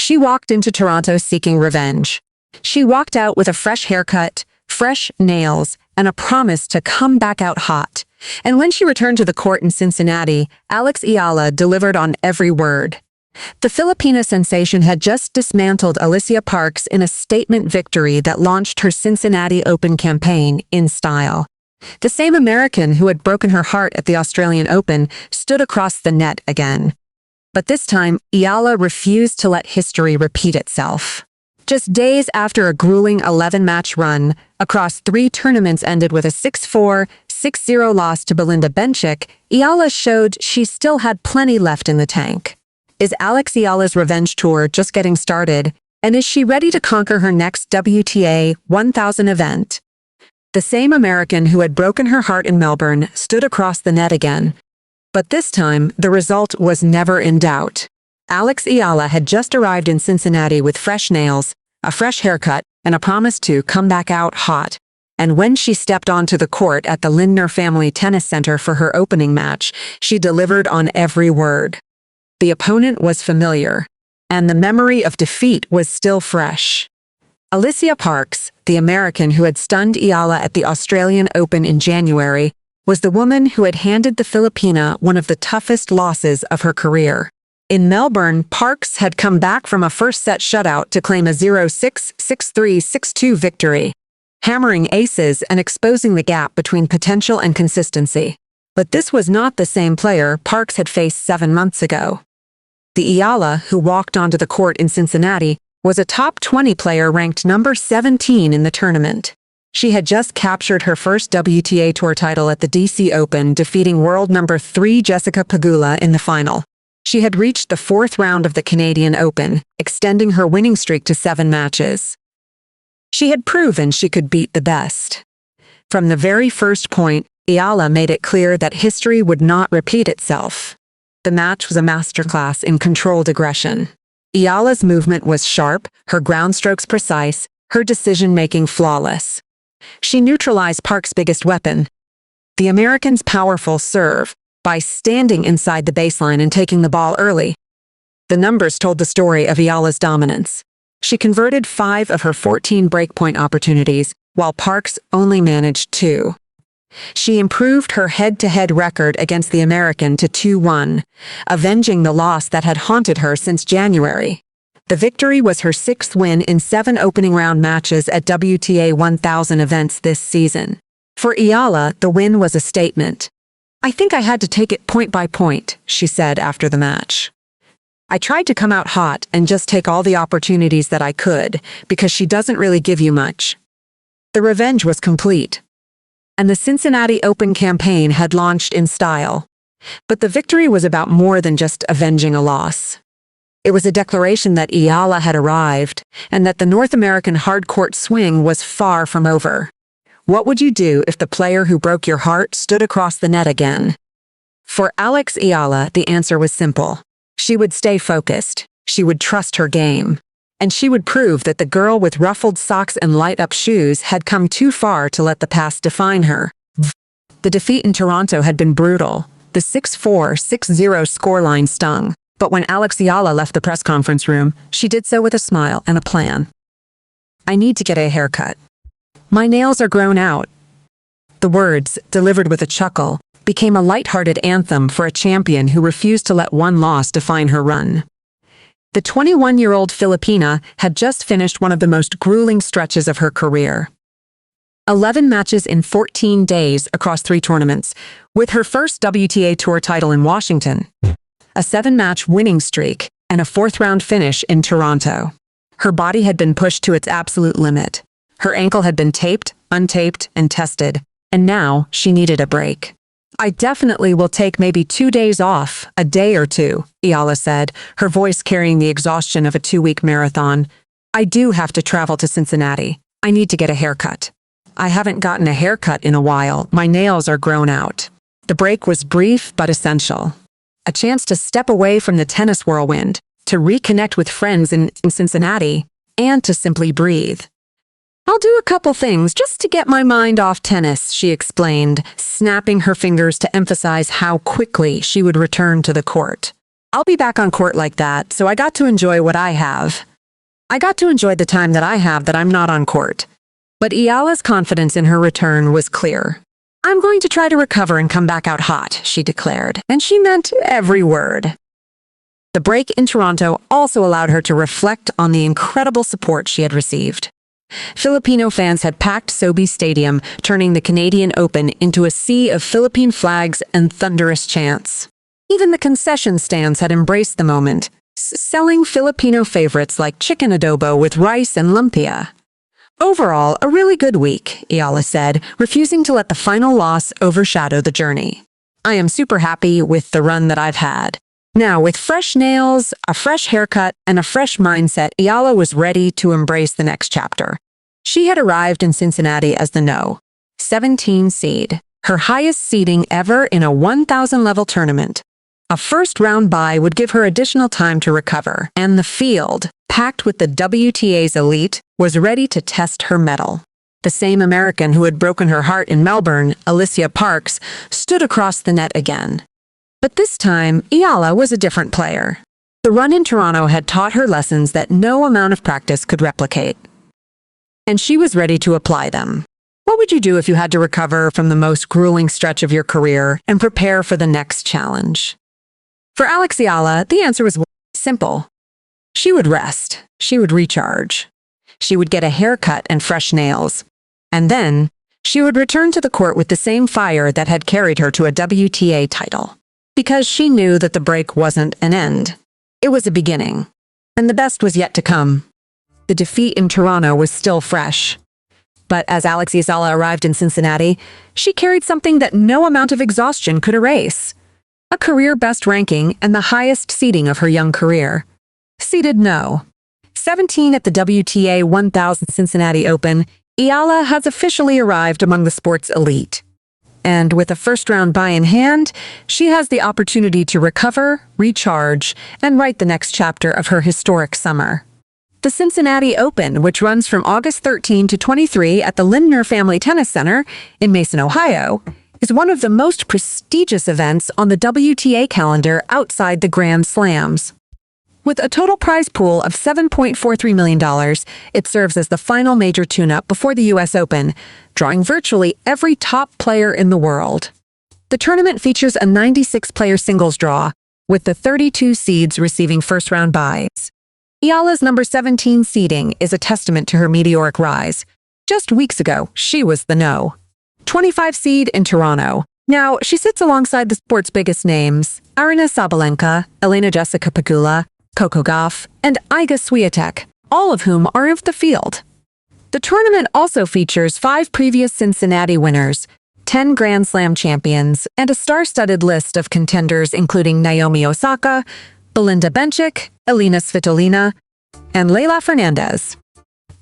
She walked into Toronto seeking revenge. She walked out with a fresh haircut, fresh nails, and a promise to come back out hot. And when she returned to the court in Cincinnati, Alex Eala delivered on every word. The Filipina sensation had just dismantled Alycia Parks in a statement victory that launched her Cincinnati Open campaign in style. The same American who had broken her heart at the Australian Open stood across the net again. But this time, Eala refused to let history repeat itself. Just days after a grueling 11-match run, across 3 tournaments ended with a 6-4, 6-0 loss to Belinda Bencic, Eala showed she still had plenty left in the tank. Is Alex Eala's revenge tour just getting started, and is she ready to conquer her next WTA 1000 event? The same American who had broken her heart in Melbourne stood across the net again. But this time, the result was never in doubt. Alex Eala had just arrived in Cincinnati with fresh nails, a fresh haircut, and a promise to come back out hot. And when she stepped onto the court at the Lindner Family Tennis Center for her opening match, she delivered on every word. The opponent was familiar, and the memory of defeat was still fresh. Alycia Parks, the American who had stunned Eala at the Australian Open in January, was the woman who had handed the Filipina one of the toughest losses of her career. In Melbourne, Parks had come back from a first-set shutout to claim a 0-6, 6-3, 6-2 victory, hammering aces and exposing the gap between potential and consistency. But this was not the same player Parks had faced 7 months ago. The Eala who walked onto the court in Cincinnati was a top 20 player ranked number 17 in the tournament. She had just captured her first WTA Tour title at the DC Open, defeating world number 3 Jessica Pegula in the final. She had reached the 4th round of the Canadian Open, extending her winning streak to 7 matches. She had proven she could beat the best. From the very first point, Eala made it clear that history would not repeat itself. The match was a masterclass in controlled aggression. Eala's movement was sharp, her ground strokes precise, her decision-making flawless. She neutralized Parks' biggest weapon, the American's powerful serve, by standing inside the baseline and taking the ball early. The numbers told the story of Eala's dominance. She converted 5 of her 14 breakpoint opportunities, while Parks only managed 2. She improved her head-to-head record against the American to 2-1, avenging the loss that had haunted her since January. The victory was her 6th win in 7 opening round matches at WTA 1000 events this season. For Eala, the win was a statement. "I think I had to take it point by point," she said after the match. "I tried to come out hot and just take all the opportunities that I could, because she doesn't really give you much." The revenge was complete, and the Cincinnati Open campaign had launched in style. But the victory was about more than just avenging a loss. It was a declaration that Eala had arrived, and that the North American hard-court swing was far from over. What would you do if the player who broke your heart stood across the net again? For Alex Eala, the answer was simple. She would stay focused, she would trust her game, and she would prove that the girl with ruffled socks and light-up shoes had come too far to let the past define her. The defeat in Toronto had been brutal. The 6-4, 6-0 scoreline stung. But when Alex Eala left the press conference room, she did so with a smile and a plan. "I need to get a haircut. My nails are grown out." The words, delivered with a chuckle, became a light-hearted anthem for a champion who refused to let one loss define her run. The 21-year-old Filipina had just finished one of the most grueling stretches of her career. 11 matches in 14 days across 3 tournaments, with her first WTA Tour title in Washington, a 7-match winning streak, and a 4th-round finish in Toronto. Her body had been pushed to its absolute limit. Her ankle had been taped, untaped, and tested, and now she needed a break. "I definitely will take maybe 2 days off, a day or 2, Eala said, her voice carrying the exhaustion of a 2-week marathon. "I do have to travel to Cincinnati. I need to get a haircut. I haven't gotten a haircut in a while. My nails are grown out." The break was brief but essential. A chance to step away from the tennis whirlwind, to reconnect with friends in Cincinnati, and to simply breathe. "I'll do a couple things just to get my mind off tennis," she explained, snapping her fingers to emphasize how quickly she would return to the court. I'll be back on court like that, so I got to enjoy what I have. I got to enjoy the time that I have that I'm not on court. But Eala's confidence in her return was clear. I'm going to try to recover and come back out hot, she declared, and she meant every word. The break in Toronto also allowed her to reflect on the incredible support she had received. Filipino fans had packed Sobe Stadium, turning the Canadian Open into a sea of Philippine flags and thunderous chants. Even the concession stands had embraced the moment, selling Filipino favorites like chicken adobo with rice and lumpia. Overall, a really good week, Eala said, refusing to let the final loss overshadow the journey. I am super happy with the run that I've had. Now, with fresh nails, a fresh haircut, and a fresh mindset, Eala was ready to embrace the next chapter. She had arrived in Cincinnati as the No. 17 seed, her highest seeding ever in a 1,000-level tournament. A first-round bye would give her additional time to recover, and the field, packed with the WTA's elite, was ready to test her mettle. The same American who had broken her heart in Melbourne, Alycia Parks, stood across the net again. But this time, Eala was a different player. The run in Toronto had taught her lessons that no amount of practice could replicate. And she was ready to apply them. What would you do if you had to recover from the most grueling stretch of your career and prepare for the next challenge? For Alex Eala, the answer was simple. She would rest. She would recharge. She would get a haircut and fresh nails. And then, she would return to the court with the same fire that had carried her to a WTA title. Because she knew that the break wasn't an end. It was a beginning. And the best was yet to come. The defeat in Toronto was still fresh. But as Alex Eala arrived in Cincinnati, she carried something that no amount of exhaustion could erase. A career best ranking and the highest seeding of her young career. Seeded No. 17 at the WTA 1000 Cincinnati Open, Eala has officially arrived among the sport's elite. And with a first-round bye in hand, she has the opportunity to recover, recharge, and write the next chapter of her historic summer. The Cincinnati Open, which runs from August 13 to 23 at the Lindner Family Tennis Center in Mason, Ohio, is one of the most prestigious events on the WTA calendar outside the Grand Slams. With a total prize pool of $7.43 million, it serves as the final major tune-up before the U.S. Open, drawing virtually every top player in the world. The tournament features a 96-player singles draw, with the 32 seeds receiving first-round byes. Eala's number 17 seeding is a testament to her meteoric rise. Just weeks ago, she was the No. 25 seed in Toronto. Now, she sits alongside the sport's biggest names, Aryna Sabalenka, Elena Jessica Pegula, Coco Gauff, and Iga Swiatek, all of whom are of the field. The tournament also features 5 previous Cincinnati winners, 10 Grand Slam champions, and a star-studded list of contenders including Naomi Osaka, Belinda Bencic, Elina Svitolina, and Leylah Fernandez.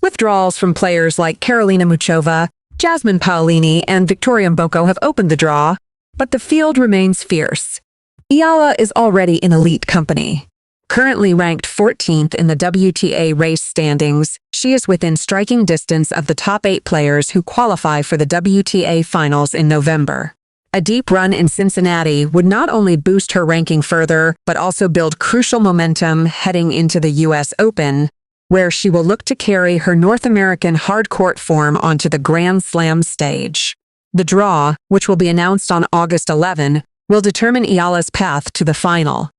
Withdrawals from players like Karolina Muchova, Jasmine Paolini, and Victoria Mboko have opened the draw, but the field remains fierce. Eala is already in elite company. Currently ranked 14th in the WTA race standings, she is within striking distance of the top 8 players who qualify for the WTA finals in November. A deep run in Cincinnati would not only boost her ranking further, but also build crucial momentum heading into the U.S. Open, where she will look to carry her North American hard-court form onto the Grand Slam stage. The draw, which will be announced on August 11, will determine Eala's path to the final.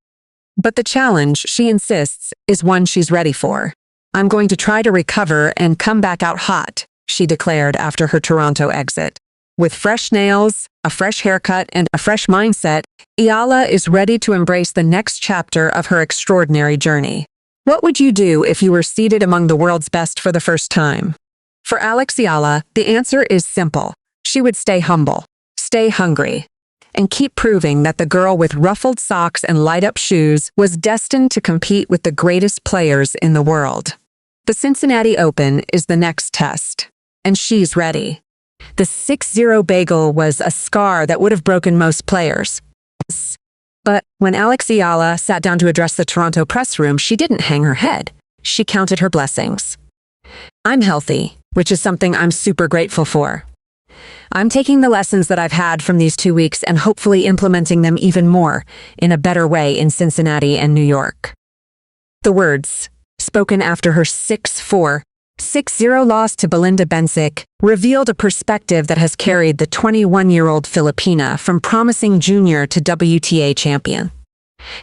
But the challenge, she insists, is one she's ready for. I'm going to try to recover and come back out hot, she declared after her Toronto exit. With fresh nails, a fresh haircut, and a fresh mindset, Eala is ready to embrace the next chapter of her extraordinary journey. What would you do if you were seated among the world's best for the first time? For Alex Eala, the answer is simple. She would stay humble, stay hungry, and keep proving that the girl with ruffled socks and light-up shoes was destined to compete with the greatest players in the world. The Cincinnati Open is the next test, and she's ready. The 6-0 bagel was a scar that would have broken most players. But when Alex Eala sat down to address the Toronto press room, she didn't hang her head. She counted her blessings. I'm healthy, which is something I'm super grateful for. I'm taking the lessons that I've had from these 2 weeks and hopefully implementing them even more in a better way in Cincinnati and New York. The words, spoken after her 6-4, 6-0 loss to Belinda Bencic, revealed a perspective that has carried the 21-year-old Filipina from promising junior to WTA champion.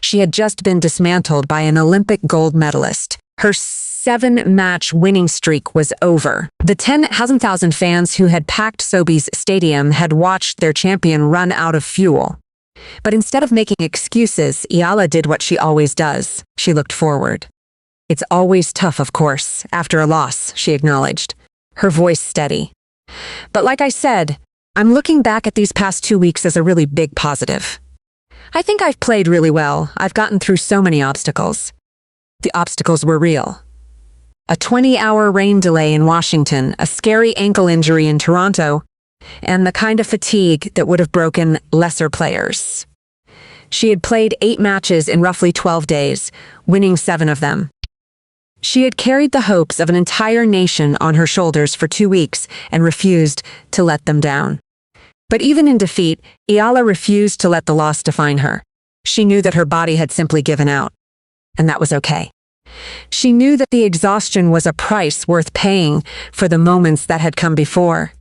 She had just been dismantled by an Olympic gold medalist. Her 7-match winning streak was over. The 10,000 fans who had packed Sobeys Stadium had watched their champion run out of fuel. But instead of making excuses, Eala did what she always does. She looked forward. It's always tough, of course, after a loss, she acknowledged, her voice steady. But like I said, I'm looking back at these past 2 weeks as a really big positive. I think I've played really well. I've gotten through so many obstacles. The obstacles were real. A 20-hour rain delay in Washington, a scary ankle injury in Toronto, and the kind of fatigue that would have broken lesser players. She had played 8 matches in roughly 12 days, winning 7 of them. She had carried the hopes of an entire nation on her shoulders for 2 weeks and refused to let them down. But even in defeat, Eala refused to let the loss define her. She knew that her body had simply given out, and that was okay. She knew that the exhaustion was a price worth paying for the moments that had come before.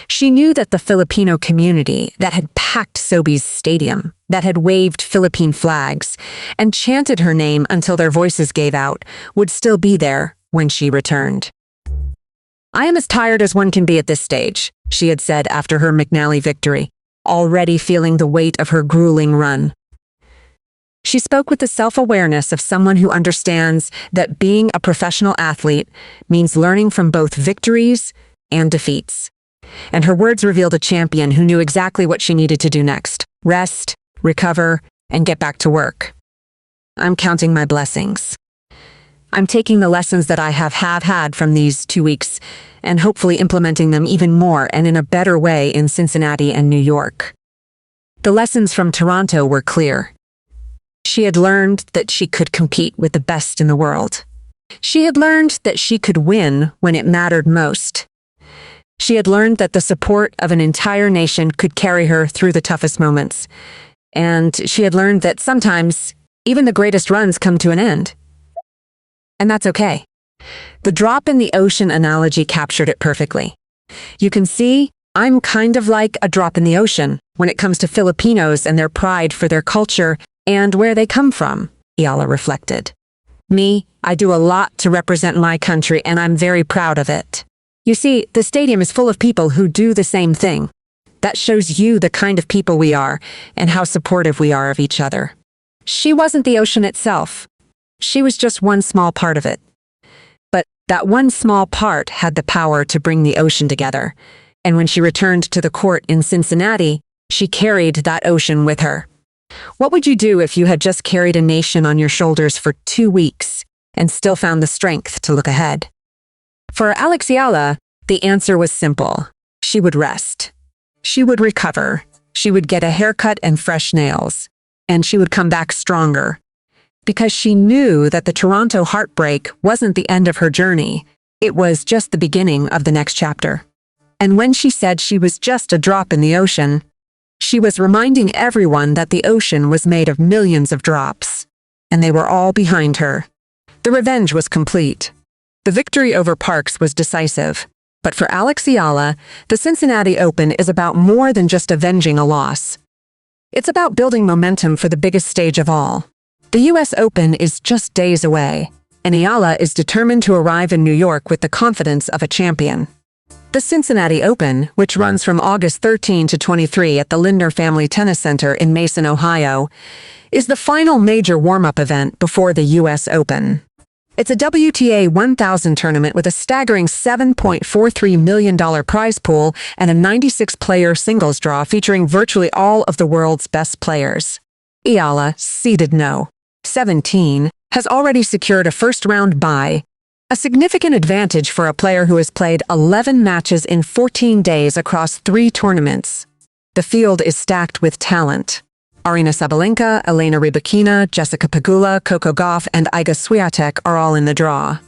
She knew that the Filipino community that had packed Sobeys Stadium, that had waved Philippine flags, and chanted her name until their voices gave out, would still be there when she returned. I am as tired as one can be at this stage, she had said after her McNally victory, already feeling the weight of her grueling run. She spoke with the self-awareness of someone who understands that being a professional athlete means learning from both victories and defeats. And her words revealed a champion who knew exactly what she needed to do next: rest, recover, and get back to work. I'm counting my blessings. I'm taking the lessons that I have had from these 2 weeks and hopefully implementing them even more and in a better way in Cincinnati and New York. The lessons from Toronto were clear. She had learned that she could compete with the best in the world. She had learned that she could win when it mattered most. She had learned that the support of an entire nation could carry her through the toughest moments. And she had learned that sometimes even the greatest runs come to an end. And that's okay. The drop in the ocean analogy captured it perfectly. You can see, I'm kind of like a drop in the ocean when it comes to Filipinos and their pride for their culture and where they come from, Eala reflected. Me, I do a lot to represent my country and I'm very proud of it. You see, the stadium is full of people who do the same thing. That shows you the kind of people we are and how supportive we are of each other. She wasn't the ocean itself. She was just one small part of it. But that one small part had the power to bring the ocean together. And when she returned to the court in Cincinnati, she carried that ocean with her. What would you do if you had just carried a nation on your shoulders for 2 weeks and still found the strength to look ahead? For Alex Eala, the answer was simple. She would rest. She would recover. She would get a haircut and fresh nails. And she would come back stronger. Because she knew that the Toronto heartbreak wasn't the end of her journey. It was just the beginning of the next chapter. And when she said she was just a drop in the ocean, she was reminding everyone that the ocean was made of millions of drops. And they were all behind her. The revenge was complete. The victory over Parks was decisive. But for Alex Eala, the Cincinnati Open is about more than just avenging a loss. It's about building momentum for the biggest stage of all. The US Open is just days away, and Eala is determined to arrive in New York with the confidence of a champion. The Cincinnati Open, which runs from August 13 to 23 at the Lindner Family Tennis Center in Mason, Ohio, is the final major warm-up event before the US Open. It's a WTA 1000 tournament with a staggering $7.43 million prize pool and a 96-player singles draw featuring virtually all of the world's best players. Eala, seeded no. 17, has already secured a first-round bye, a significant advantage for a player who has played 11 matches in 14 days across 3 tournaments. The field is stacked with talent. Aryna Sabalenka, Elena Rybakina, Jessica Pegula, Coco Gauff, and Iga Swiatek are all in the draw.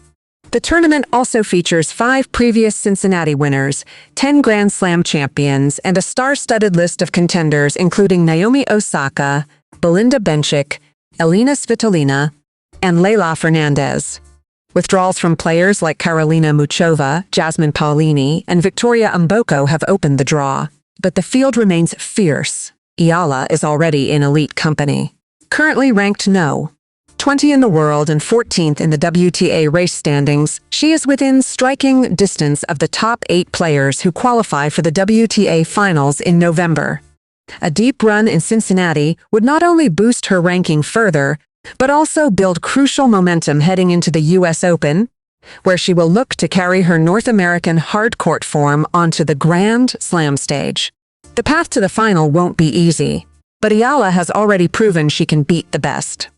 The tournament also features 5 previous Cincinnati winners, 10 Grand Slam champions, and a star-studded list of contenders including Naomi Osaka, Belinda Bencic, Elina Svitolina, and Leila Fernandez. Withdrawals from players like Karolina Muchova, Jasmine Paolini, and Victoria Mboko have opened the draw. But the field remains fierce. Eala is already in elite company. Currently ranked No. 20 in the world and 14th in the WTA race standings, she is within striking distance of the top 8 players who qualify for the WTA finals in November. A deep run in Cincinnati would not only boost her ranking further, but also build crucial momentum heading into the US Open, where she will look to carry her North American hard-court form onto the Grand Slam stage. The path to the final won't be easy, but Eala has already proven she can beat the best.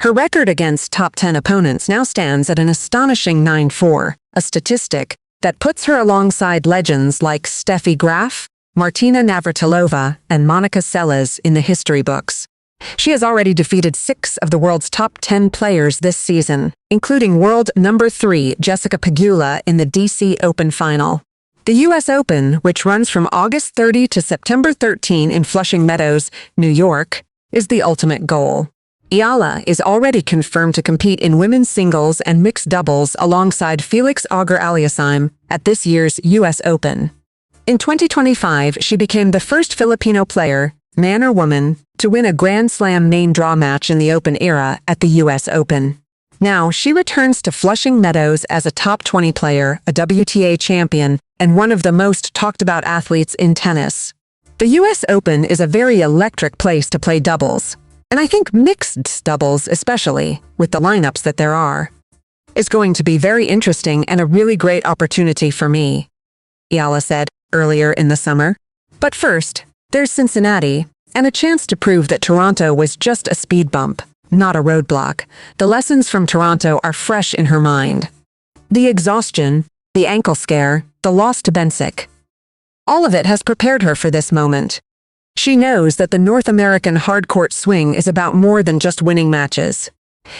Her record against top 10 opponents now stands at an astonishing 9-4, a statistic that puts her alongside legends like Steffi Graf, Martina Navratilova, and Monica Seles in the history books. She has already defeated 6 of the world's top 10 players this season, including world number 3 Jessica Pegula in the DC Open final. The US Open, which runs from August 30 to September 13 in Flushing Meadows, New York, is the ultimate goal. Eala is already confirmed to compete in women's singles and mixed doubles alongside Felix Auger-Aliassime at this year's US Open. In 2025, she became the first Filipino player, man or woman, to win a Grand Slam main draw match in the Open era at the US Open. Now, she returns to Flushing Meadows as a top 20 player, a WTA champion, and one of the most talked about athletes in tennis. The US Open is a very electric place to play doubles. And I think mixed doubles, especially, with the lineups that there are, is going to be very interesting and a really great opportunity for me, Eala said earlier in the summer. But first, there's Cincinnati, and a chance to prove that Toronto was just a speed bump, not a roadblock. The lessons from Toronto are fresh in her mind. The exhaustion, the ankle scare, the loss to Bencic. All of it has prepared her for this moment. She knows that the North American hard-court swing is about more than just winning matches.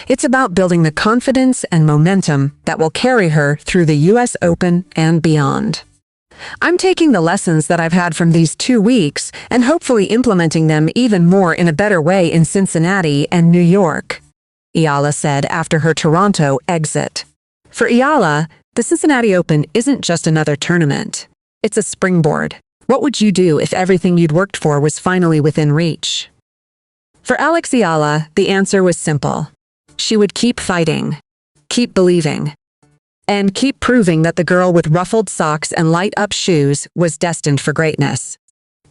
It's about building the confidence and momentum that will carry her through the US Open and beyond. I'm taking the lessons that I've had from these 2 weeks and hopefully implementing them even more in a better way in Cincinnati and New York, Eala said after her Toronto exit. For Eala, the Cincinnati Open isn't just another tournament. It's a springboard. What would you do if everything you'd worked for was finally within reach? For Alex Eala, the answer was simple. She would keep fighting, keep believing, and keep proving that the girl with ruffled socks and light-up shoes was destined for greatness.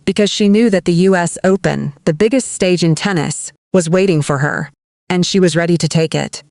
Because she knew that the US Open, the biggest stage in tennis, was waiting for her, and she was ready to take it.